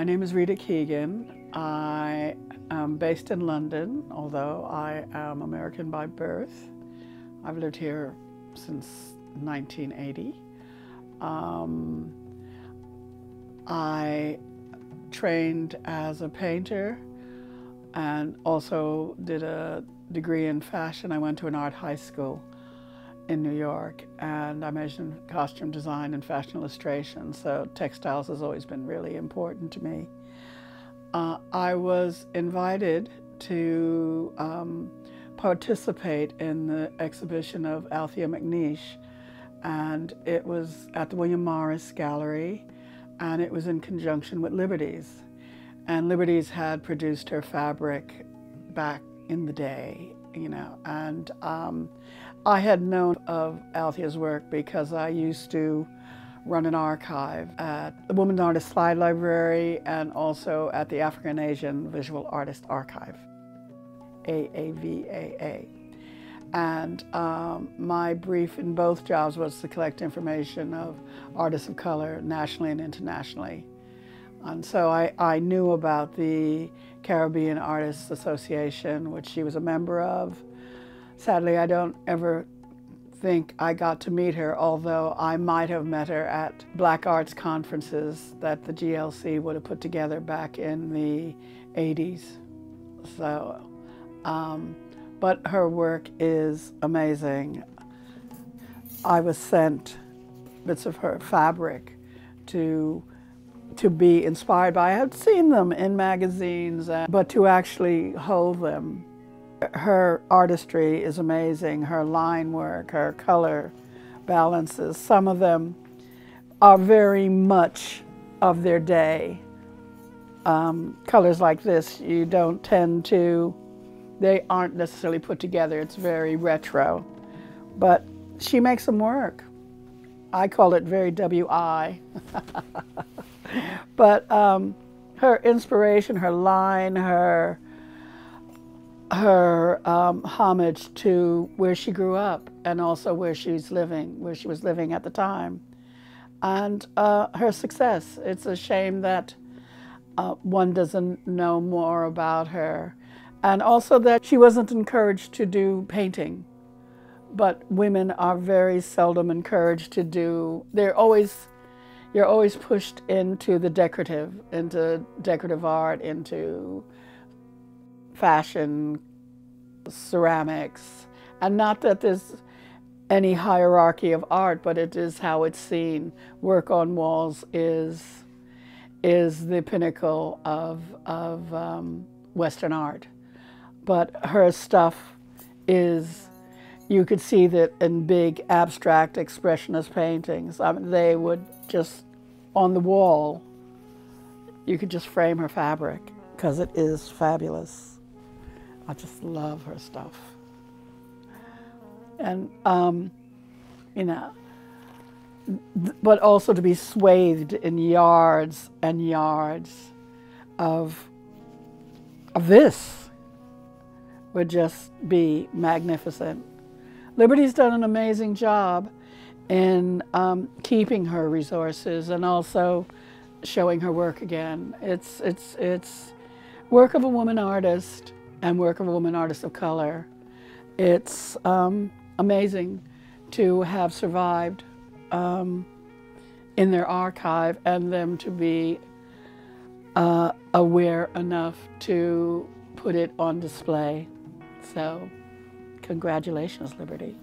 My name is Rita Keegan. I am based in London, although I am American by birth. I've lived here since 1980. I trained as a painter and also did a degree in fashion. I went to an art high school in New York, and I majored in costume design and fashion illustration, so textiles has always been really important to me. I was invited to participate in the exhibition of Althea McNish, and it was at the William Morris Gallery, and it was in conjunction with Liberty's. And Liberty's had produced her fabric back in the day, you know, and I had known of Althea's work because I used to run an archive at the Woman Artist Slide Library and also at the African Asian Visual Artist Archive, AAVAA. And my brief in both jobs was to collect information of artists of color nationally and internationally. And so I knew about the Caribbean Artists Association, which she was a member of. Sadly, I don't ever think I got to meet her, although I might have met her at Black Arts conferences that the GLC would have put together back in the 80s. So, but her work is amazing. I was sent bits of her fabric to be inspired by. I had seen them in magazines, but to actually hold them. Her artistry is amazing, her line work, her color balances. Some of them are very much of their day. Colors like this, you don't tend to, they aren't necessarily put together. It's very retro, but she makes them work. I call it very WI. But her inspiration, her line, her homage to where she grew up and also where she was living at the time, and her success. It's a shame that one doesn't know more about her, and also that she wasn't encouraged to do painting. But women are very seldom encouraged to do. You're always pushed into the decorative, into decorative art, into fashion, ceramics, and not that there's any hierarchy of art, but it is how it's seen. Work on walls is the pinnacle of Western art, but her stuff is, you could see that in big abstract expressionist paintings. They would just, on the wall, you could just frame her fabric because it is fabulous. I just love her stuff. And, you know, but also to be swathed in yards and yards of this would just be magnificent. Liberty's done an amazing job in keeping her resources and also showing her work again. It's work of a woman artist and work of a woman artist of color. It's amazing to have survived in their archive and them to be aware enough to put it on display. So congratulations, Liberty.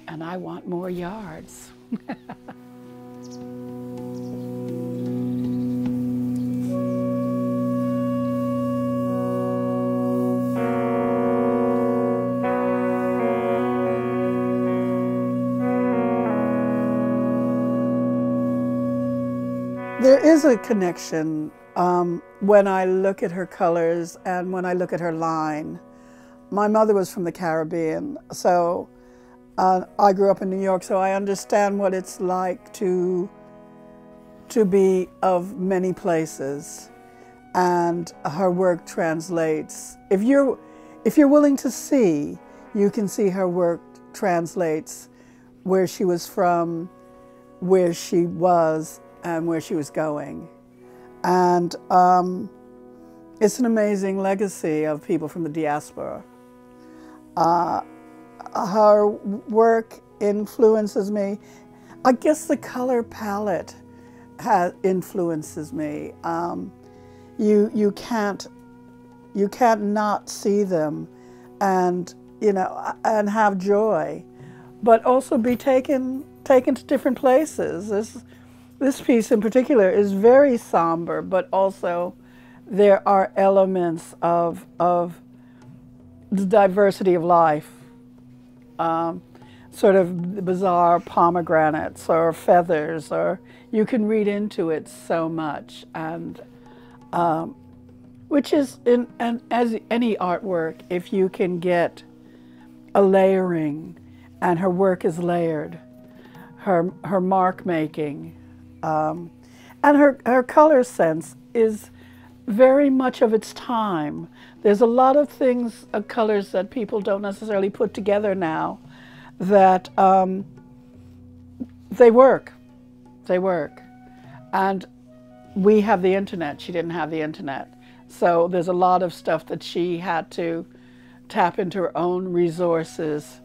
And I want more yards. There is a connection when I look at her colors and when I look at her line. My mother was from the Caribbean, so I grew up in New York, so I understand what it's like to be of many places, and her work translates. If you're willing to see, you can see her work translates where she was from, where she was, and where she was going. And it's an amazing legacy of people from the diaspora. Her work influences me. I guess the color palette influences me. You can't not see them, and and have joy, but also be taken to different places. This piece in particular is very somber, but also there are elements of the diversity of life, sort of bizarre pomegranates or feathers, or you can read into it so much, and which is as any artwork, if you can get a layering, and her work is layered, her mark making, and her color sense is very much of its time. There's a lot of things, colors that people don't necessarily put together now, that they work. And we have the internet, she didn't have the internet. So there's a lot of stuff that she had to tap into her own resources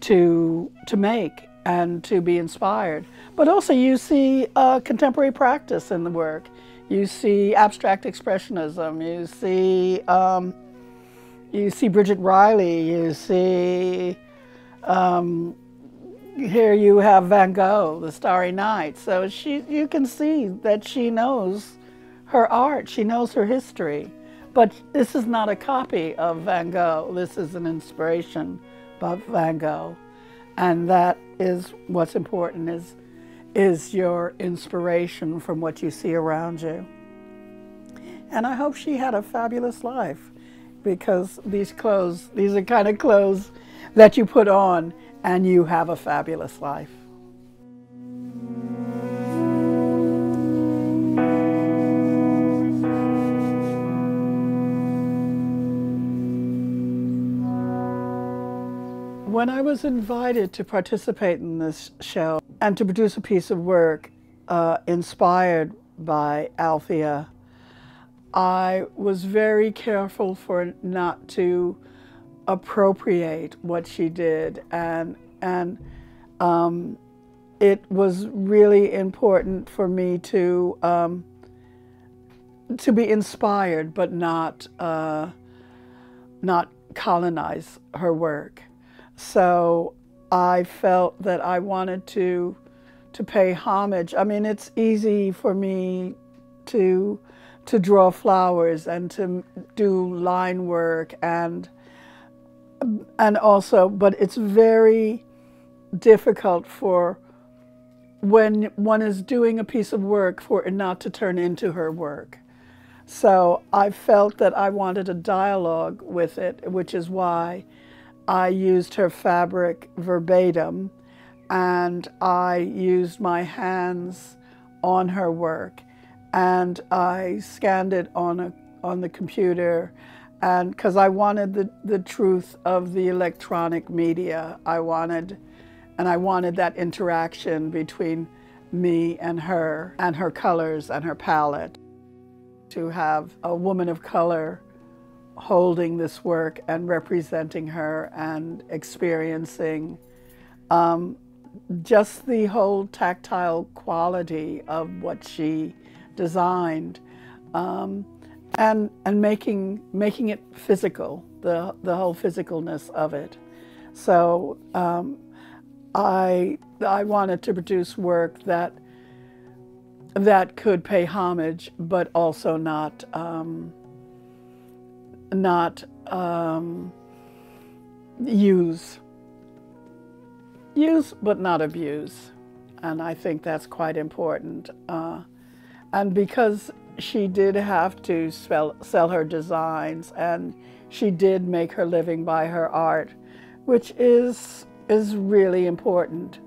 to make and to be inspired. But also you see contemporary practice in the work. You see abstract expressionism. You see Bridget Riley. You see here you have Van Gogh, The Starry Night. So you can see that she knows her art. She knows her history. But this is not a copy of Van Gogh. This is an inspiration by Van Gogh. And that is what's important, is your inspiration from what you see around you. And I hope she had a fabulous life, because these are kind of clothes that you put on and you have a fabulous life. When I was invited to participate in this show and to produce a piece of work inspired by Althea, I was very careful for not to appropriate what she did, and it was really important for me to be inspired, but not colonize her work. So I felt that I wanted to pay homage. I mean, it's easy for me to draw flowers and to do line work and also, but it's very difficult for when one is doing a piece of work for it not to turn into her work. So I felt that I wanted a dialogue with it, which is why I used her fabric verbatim, and I used my hands on her work, and I scanned it on the computer, and because I wanted the truth of the electronic media. I wanted that interaction between me and her colors and her palette. To have a woman of color holding this work and representing her and experiencing just the whole tactile quality of what she designed, and making it physical, the whole physicalness of it. So I wanted to produce work that could pay homage, but also not use but not abuse, and I think that's quite important. And because she did have to sell her designs, and she did make her living by her art, which is really important,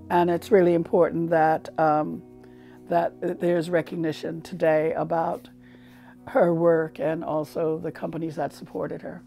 and it's really important that that there's recognition today about her work and also the companies that supported her.